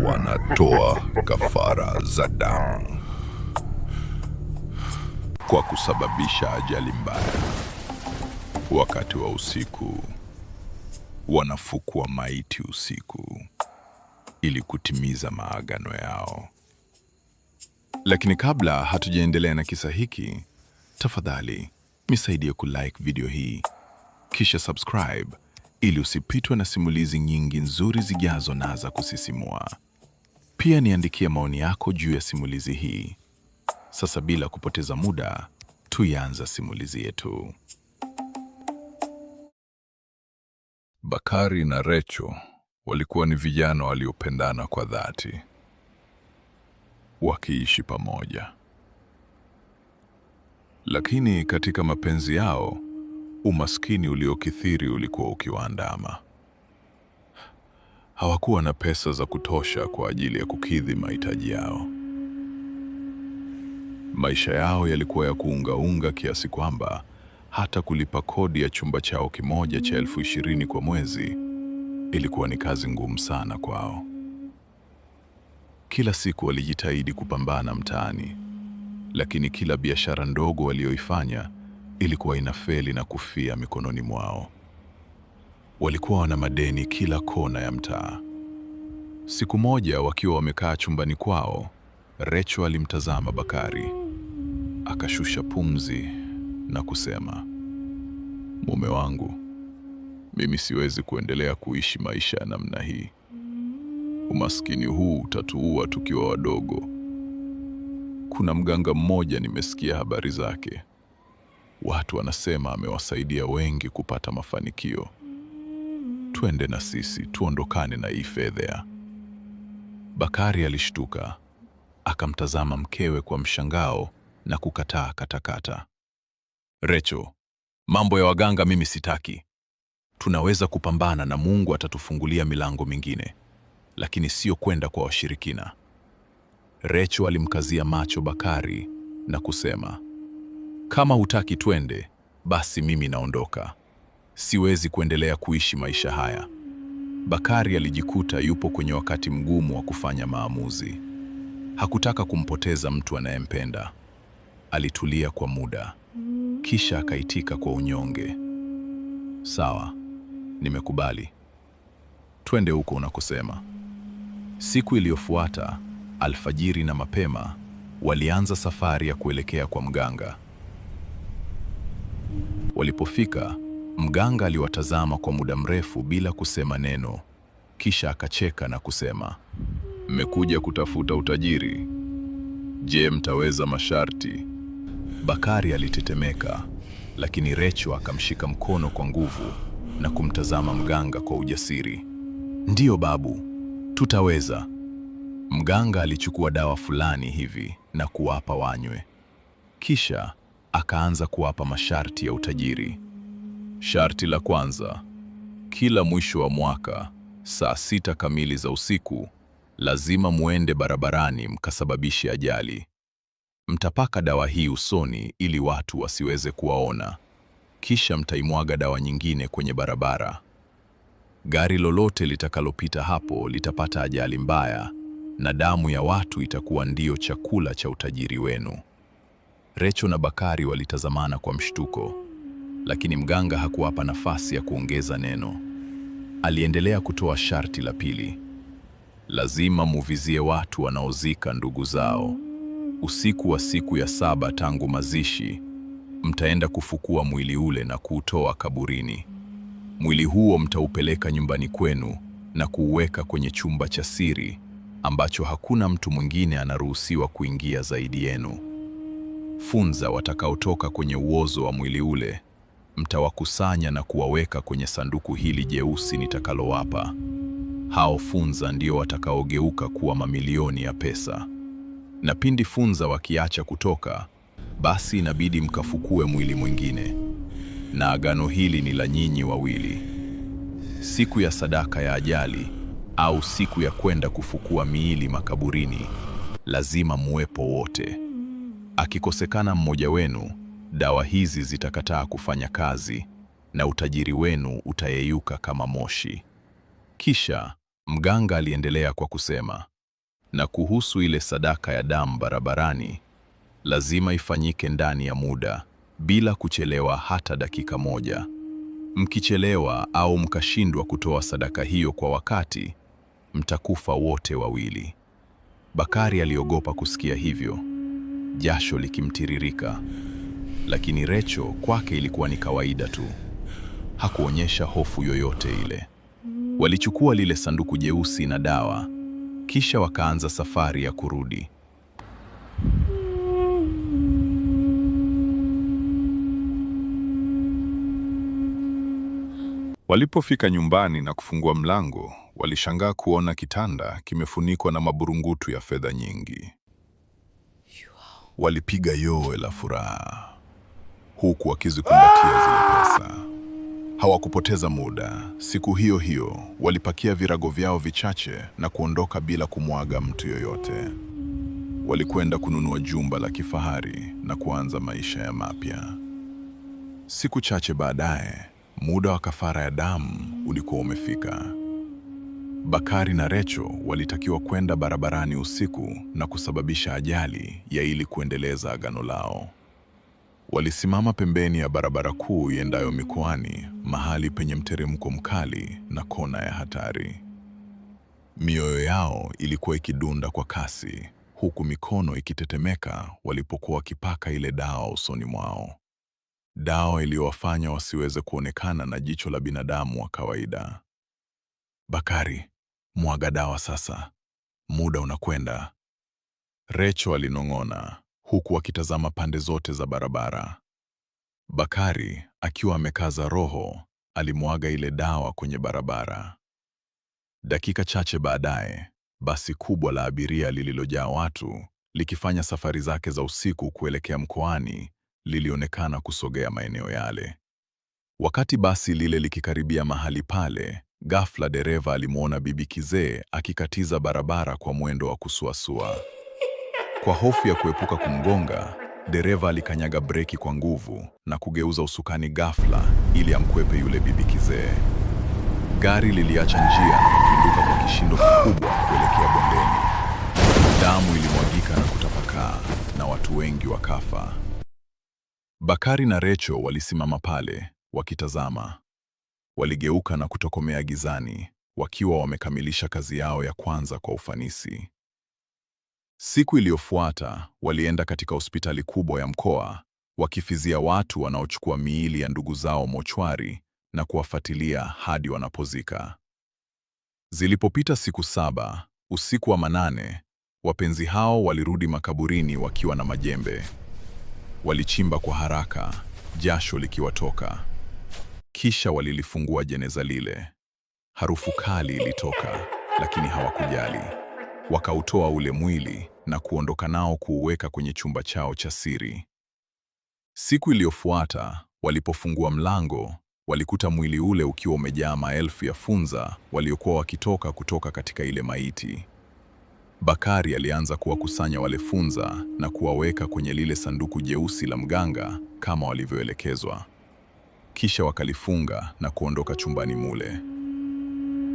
wanatoa kafara za damu kwa kusababisha ajali mbaya. Wakati wa usiku, wanafukua maiti usiku ili kutimiza maagano yao. Lakini kabla hatujaendelea na kisa hiki, tafadhali nisaidie kulike video hii, kisha subscribe ili usipitwe na simulizi nyingi nzuri zijazo na za kusisimua. Pia niandikie maoni yako juu ya simulizi hii. Sasa bila kupoteza muda, tuianze simulizi yetu. Bakari na Recho walikuwa ni vijana waliopendana kwa dhati, wakiishi pamoja. Lakini katika mapenzi yao, umaskini uliokithiri ulikuwa ukiwaandama. Hawakuwa na pesa za kutosha kwa ajili ya kukidhi mahitaji yao. Maisha yao yalikuwa ya kuungaunga kiasi kwamba hata kulipa kodi ya chumba chao kimoja cha 20,000 kwa mwezi ilikuwa ni kazi ngumu sana kwao. Kila siku walijitahidi kupambana mtaani, lakini kila biashara ndogo walioifanya ilikuwa inafeli na kufia mikononi mwao. Walikuwa wana madeni kila kona ya mtaa. Siku moja wakiwa wamekaa chumbani kwao, Recho alimtazama Bakari, akashusha pumzi na kusema, "Mume wangu, mimi siwezi kuendelea kuishi maisha ya namna hii. Umaskini huu utatuua tukiwa wadogo. Kuna mganga mmoja nimesikia habari zake. Watu wanasema amewasaidia wengi kupata mafanikio. Twende na sisi, tuondokane na hii fedhea." Bakari alishtuka, akamtazama mkewe kwa mshangao na kukataa katakata. "Recho, mambo ya waganga mimi sitaki. Tunaweza kupambana na Mungu atatufungulia milango mingine, lakini sio kwenda kwa washirikina." Recho alimkazia macho Bakari na kusema, "Kama hutaki twende, basi mimi naondoka. Siwezi kuendelea kuishi maisha haya." Bakari alijikuta yupo kwenye wakati mgumu wa kufanya maamuzi. Hakutaka kumpoteza mtu anayempenda. Alitulia kwa muda, kisha akaitika kwa unyonge, "Sawa, nimekubali. Twende huko unakosema." Siku iliyofuata, alfajiri na mapema, walianza safari ya kuelekea kwa mganga. Walipofika, mganga aliwatazama kwa muda mrefu bila kusema neno, kisha akacheka na kusema, "Mmekuja kutafuta utajiri? Je, mtaweza masharti?" Bakari alitetemeka, lakini Recho akamshika mkono kwa nguvu na kumtazama mganga kwa ujasiri. "Ndiyo babu, tutaweza." Mganga alichukua dawa fulani hivi na kuwapa wanywe. Kisha akaanza kuwapa masharti ya utajiri. Sharti la kwanza: kila mwisho wa mwaka, saa 6 kamili za usiku, lazima muende barabarani mkasababishe ajali. Mtapaka dawa hii usoni ili watu wasiweze kuwaona. Kisha mtaimwaga dawa nyingine kwenye barabara. Gari lolote litakalopita hapo litapata ajali mbaya, na damu ya watu itakuwa ndio chakula cha utajiri wenu. Recho na Bakari walitazamana kwa mshtuko, lakini mganga hakuwapa nafasi ya kuongeza neno. Aliendelea kutoa sharti la pili: lazima muvizie watu wanaozika ndugu zao. Usiku wa siku ya 7 tangu mazishi, mtaenda kufukua mwili ule na kuutoa kaburini. Mwili huo mtaupeleka nyumbani kwenu na kuuweka kwenye chumba cha siri ambacho hakuna mtu mwingine anaruhusiwa kuingia zaidi yenu. Funza watakaotoka kwenye uozo wa mwili ule mtawakusanya na kuwaweka kwenye sanduku hili jeusi nitakalowapa. Hao funza ndio watakaogeuka kuwa mamilioni ya pesa. Na pindi funza wakiacha kutoka, basi inabidi mkafukue mwili mwingine. Na agano hili ni la nyinyi wawili. Siku ya sadaka ya ajali au siku ya kwenda kufukua miili makaburini, lazima muwepo wote. Akikosekana mmoja wenu, dawa hizi zitakataa kufanya kazi na utajiri wenu utayeyuka kama moshi. Kisha Mganga aliendelea kwa kusema, na kuhusu ile sadaka ya damu barabarani, lazima ifanyike ndani ya muda, bila kuchelewa hata dakika moja. Mkichelewa au mkashindwa kutoa sadaka hiyo kwa wakati, mtakufa wote wawili. Bakari aliogopa kusikia hivyo, jasho likimtiririka. Lakini Recho kwake ilikuwa ni kawaida tu. Hakuonyesha hofu yoyote ile. Walichukua lile sanduku jeusi na dawa, kisha wakaanza safari ya kurudi. Walipofika nyumbani na kufungua mlango, walishangaa kuona kitanda kimefunikwa na maburungutu ya fedha nyingi. Walipiga yowe la furaha, huku wakizikumbatia zile pesa. Hawakupoteza muda. Siku hiyo hiyo walipakia virago vyao vichache na kuondoka bila kumwaga mtu yoyote. Walikwenda kununua jumba la kifahari na kuanza maisha ya mapya. Siku chache baadaye, muda wa kafara ya damu ulikuwa umefika. Bakari na Recho walitakiwa kwenda barabarani usiku na kusababisha ajali ya ili kuendeleza agano lao. Walisimama pembeni ya barabara kuu iendayo mikoani, mahali penye mteremko mkali na kona ya hatari. Mioyo yao ilikuwa ikidunda kwa kasi, huku mikono ikitetemeka walipokuwa wakipaka ile dawa usoni mwao. Dawa iliyowafanya wasiweze kuonekana na jicho la binadamu wa kawaida. Bakari, mwaga dawa sasa. Muda unakwenda. Recho alinong'ona, huku akitazama pande zote za barabara. Bakari, akiwa amekaza roho, alimwaga ile dawa kwenye barabara. Dakika chache baadaye, basi kubwa la abiria lililojaa watu, likifanya safari zake za usiku kuelekea mkoani, lilionekana kusogea maeneo yale. Wakati basi lile likikaribia mahali pale, ghafla dereva alimwona bibi kizee akikatiza barabara kwa mwendo wa kusuasua. Kwa hofu ya kuepuka kumgonga, dereva alikanyaga breki kwa nguvu na kugeuza usukani ghafla ili amkwepe yule bibi kizee. Gari liliacha njia na kupinduka kwa kishindo kikubwa kuelekea bondeni. Damu ilimwagika na kutapakaa na watu wengi wakafa. Bakari na Recho walisimama pale, wakitazama. Waligeuka na kutokomea gizani, wakiwa wamekamilisha kazi yao ya kwanza kwa ufanisi. Siku iliyofuata, walienda katika hospitali kubwa ya mkoa, wakifizia watu wanaochukua miili ya ndugu zao mochwari na kuwafuatilia hadi wanapozika. Zilipopita siku 7, usiku wa manane, wapenzi hao walirudi makaburini wakiwa na majembe. Walichimba kwa haraka, jasho likiwatoka. Kisha walilifungua jeneza lile. Harufu kali ilitoka, lakini hawakujali. Wakautoa ule mwili na kuondoka nao kuuweka kwenye chumba chao cha siri. Siku iliyofuata, walipofungua mlango, walikuta mwili ule ukiwa umejaa maelfu ya funza waliokuwa wakitoka kutoka katika ile maiti. Bakari alianza kuwakusanya wale funza na kuwaweka kwenye lile sanduku jeusi la mganga kama walivyoelekezwa. Kisha wakalifunga na kuondoka chumbani mule.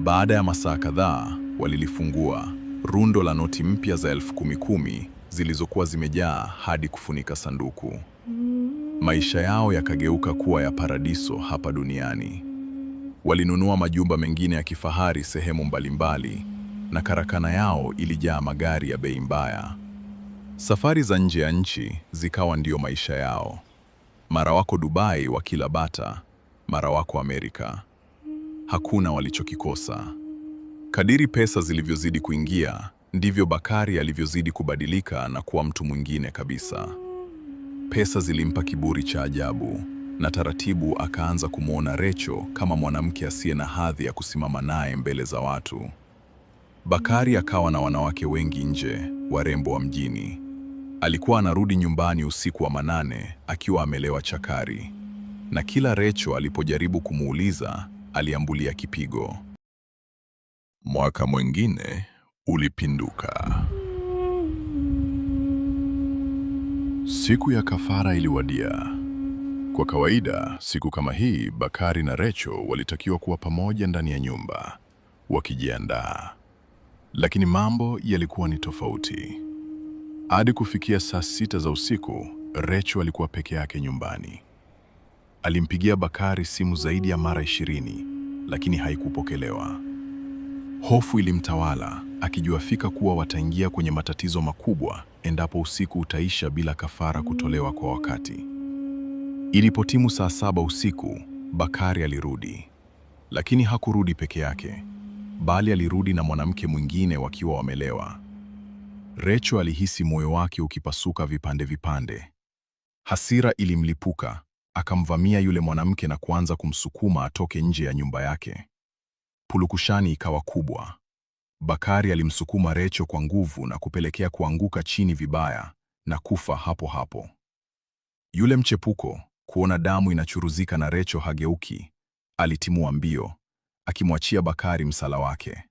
Baada ya masaa kadhaa, walilifungua. Rundo la noti mpya za 10,000 zilizokuwa zimejaa hadi kufunika sanduku. Maisha yao yakageuka kuwa ya paradiso hapa duniani. Walinunua majumba mengine ya kifahari sehemu mbalimbali, na karakana yao ilijaa magari ya bei mbaya. Safari za nje ya nchi zikawa ndio maisha yao. Mara wako Dubai wakila bata, mara wako Amerika. Hakuna walichokikosa. Kadiri pesa zilivyozidi kuingia, ndivyo Bakari alivyozidi kubadilika na kuwa mtu mwingine kabisa. Pesa zilimpa kiburi cha ajabu, na taratibu akaanza kumwona Recho kama mwanamke asiye na hadhi ya kusimama naye mbele za watu. Bakari akawa na wanawake wengi nje, warembo wa mjini. Alikuwa anarudi nyumbani usiku wa manane akiwa amelewa chakari, na kila Recho alipojaribu kumuuliza, aliambulia kipigo. Mwaka mwingine ulipinduka. Siku ya kafara iliwadia. Kwa kawaida, siku kama hii, Bakari na Recho walitakiwa kuwa pamoja ndani ya nyumba, wakijiandaa. Lakini mambo yalikuwa ni tofauti. Hadi kufikia saa 6 za usiku, Recho alikuwa peke yake nyumbani. Alimpigia Bakari simu zaidi ya mara 20, lakini haikupokelewa. Hofu ilimtawala, akijua fika kuwa wataingia kwenye matatizo makubwa endapo usiku utaisha bila kafara kutolewa kwa wakati. Ilipotimu saa 7 usiku, Bakari alirudi. Lakini hakurudi peke yake, bali alirudi na mwanamke mwingine wakiwa wamelewa. Recho alihisi moyo wake ukipasuka vipande vipande. Hasira ilimlipuka, akamvamia yule mwanamke na kuanza kumsukuma atoke nje ya nyumba yake. Pulukushani ikawa kubwa. Bakari alimsukuma Recho kwa nguvu na kupelekea kuanguka chini vibaya na kufa hapo hapo. Yule mchepuko, kuona damu inachuruzika na Recho hageuki, alitimua mbio, akimwachia Bakari msala wake.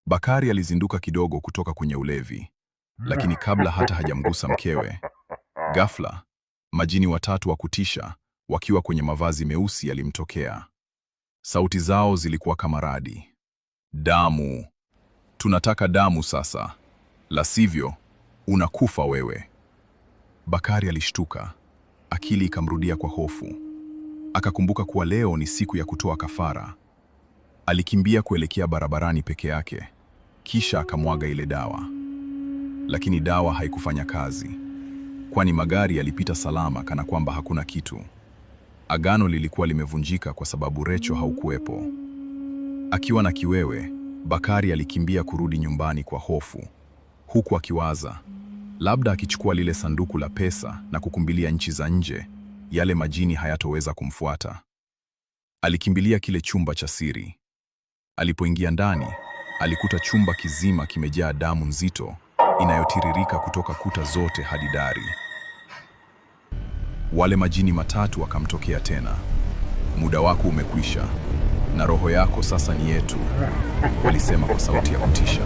Bakari alizinduka kidogo kutoka kwenye ulevi, lakini kabla hata hajamgusa mkewe, ghafla, majini watatu wa kutisha, wakiwa kwenye mavazi meusi yalimtokea. Sauti zao zilikuwa kama radi. Damu! Tunataka damu sasa. La sivyo, unakufa wewe. Bakari alishtuka, akili ikamrudia kwa hofu. Akakumbuka kuwa leo ni siku ya kutoa kafara. Alikimbia kuelekea barabarani peke yake, kisha akamwaga ile dawa. Lakini dawa haikufanya kazi, kwani magari yalipita salama kana kwamba hakuna kitu. Agano lilikuwa limevunjika kwa sababu Recho haukuwepo. Akiwa na kiwewe, Bakari alikimbia kurudi nyumbani kwa hofu, huku akiwaza, labda akichukua lile sanduku la pesa na kukimbilia nchi za nje, yale majini hayatoweza kumfuata. Alikimbilia kile chumba cha siri. Alipoingia ndani, alikuta chumba kizima kimejaa damu nzito inayotiririka kutoka kuta zote hadi dari. Wale majini matatu wakamtokea tena. Muda wako umekwisha, na roho yako sasa ni yetu, walisema kwa sauti ya kutisha.